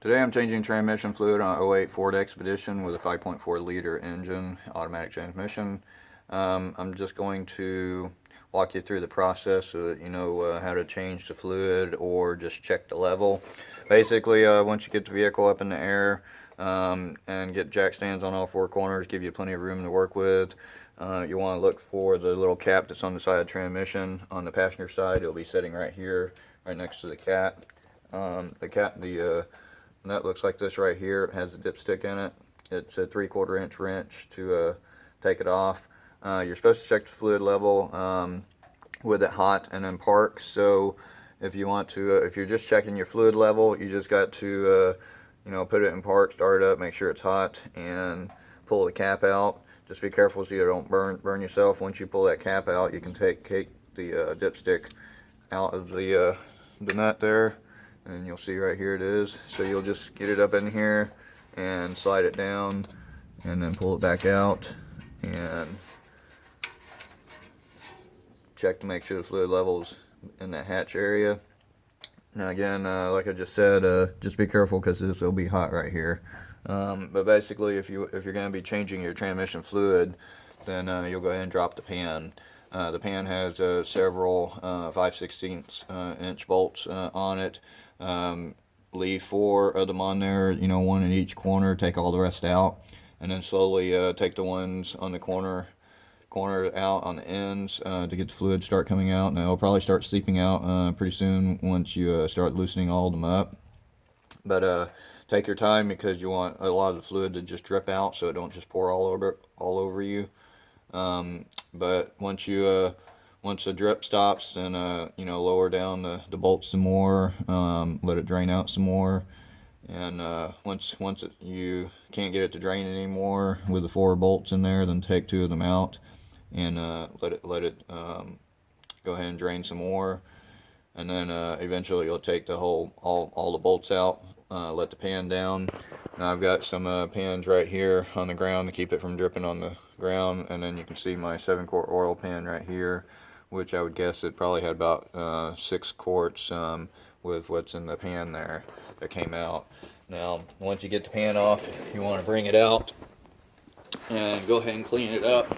Today I'm changing transmission fluid on 08 Ford Expedition with a 5.4 liter engine, automatic transmission. I'm just going to walk you through the process so that you know how to change the fluid or just check the level. Basically, once you get the vehicle up in the air and get jack stands on all four corners, give you plenty of room to work with. You want to look for the little cap that's on the side of the transmission. On the passenger side, it'll be sitting right here, right next to the cat. The nut looks like this right here. It has a dipstick in it. It's a 3/4 inch wrench to take it off. You're supposed to check the fluid level with it hot and then park. So if you want to, if you're just checking your fluid level, you just got to put it in park, start it up, make sure it's hot, and pull the cap out. Just be careful so you don't burn yourself. Once you pull that cap out, you can take the dipstick out of the nut there, and you'll see right here it is. So you'll just get it up in here and slide it down and then pull it back out and check to make sure the fluid level's in that hatch area. Now again, like I just said, just be careful because this will be hot right here. But basically, if you're going to be changing your transmission fluid, then you'll go ahead and drop the pan. The pan has several 5/16 inch bolts on it. Leave 4 of them on there, one in each corner. Take all the rest out, and then slowly take the ones on the corner out on the ends to get the fluid start coming out. And it'll probably start seeping out pretty soon once you start loosening all of them up. But take your time because you want a lot of the fluid to just drip out so it don't just pour all over you. But once the drip stops, then lower down the bolts some more, let it drain out some more, and once you can't get it to drain anymore with the 4 bolts in there, then take 2 of them out and let it go ahead and drain some more, and then eventually you'll take the all the bolts out. Let the pan down. Now I've got some pans right here on the ground to keep it from dripping on the ground, and then you can see my 7-quart oil pan right here, which I would guess it probably had about 6 quarts with what's in the pan there that came out. Now once you get the pan off, you want to bring it out and go ahead and clean it up.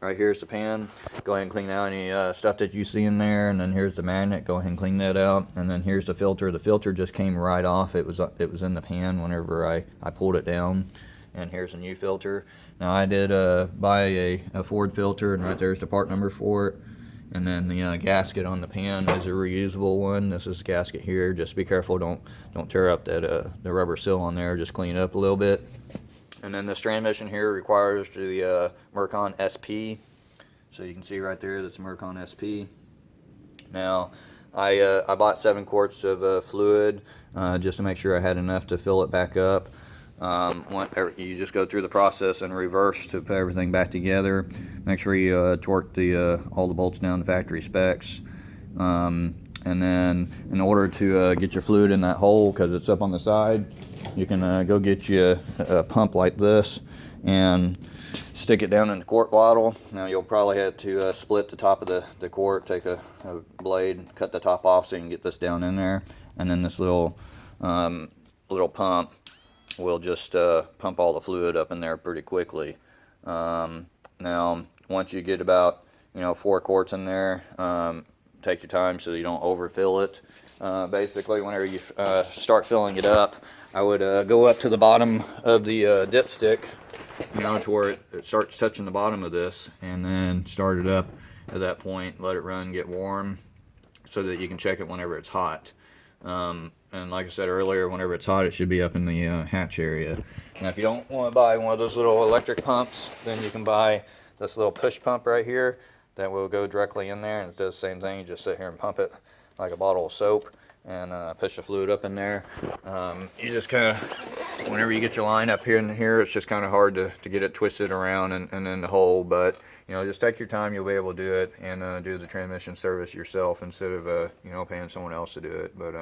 Right here's the pan. Go ahead and clean out any stuff that you see in there, and then here's the magnet. Go ahead and clean that out. And then here's the filter. The filter just came right off. It was in the pan whenever I pulled it down. And here's a new filter. Now I did buy a Ford filter, and right there's the part number for it. And then the gasket on the pan is a reusable one. This is the gasket here. Just be careful, don't tear up that the rubber seal on there. Just clean it up a little bit. And then this transmission here requires the Mercon SP. So you can see right there that's Mercon SP. Now I bought 7 quarts of fluid just to make sure I had enough to fill it back up. You just go through the process in reverse to put everything back together. Make sure you torque all the bolts down to factory specs. And then in order to get your fluid in that hole, because it's up on the side, you can go get you a pump like this and stick it down in the quart bottle. Now you'll probably have to split the top of the quart, take a blade, cut the top off so you can get this down in there. And then this little pump will just pump all the fluid up in there pretty quickly. Now once you get about 4 quarts in there, take your time so you don't overfill it. Basically, whenever you start filling it up, I would go up to the bottom of the dipstick, to where it starts touching the bottom of this, and then start it up at that point. Let it run, get warm, so that you can check it whenever it's hot. And like I said earlier, whenever it's hot, it should be up in the hatch area. Now, if you don't want to buy one of those little electric pumps, then you can buy this little push pump right here that will go directly in there, and it does the same thing. You just sit here and pump it like a bottle of soap and push the fluid up in there. You just kind of, whenever you get your line up here and here, it's just kind of hard to get it twisted around and in the hole. But just take your time. You'll be able to do it and do the transmission service yourself instead of paying someone else to do it. But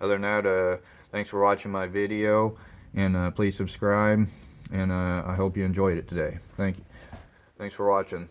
other than that, thanks for watching my video, and please subscribe. And I hope you enjoyed it today. Thank you. Thanks for watching.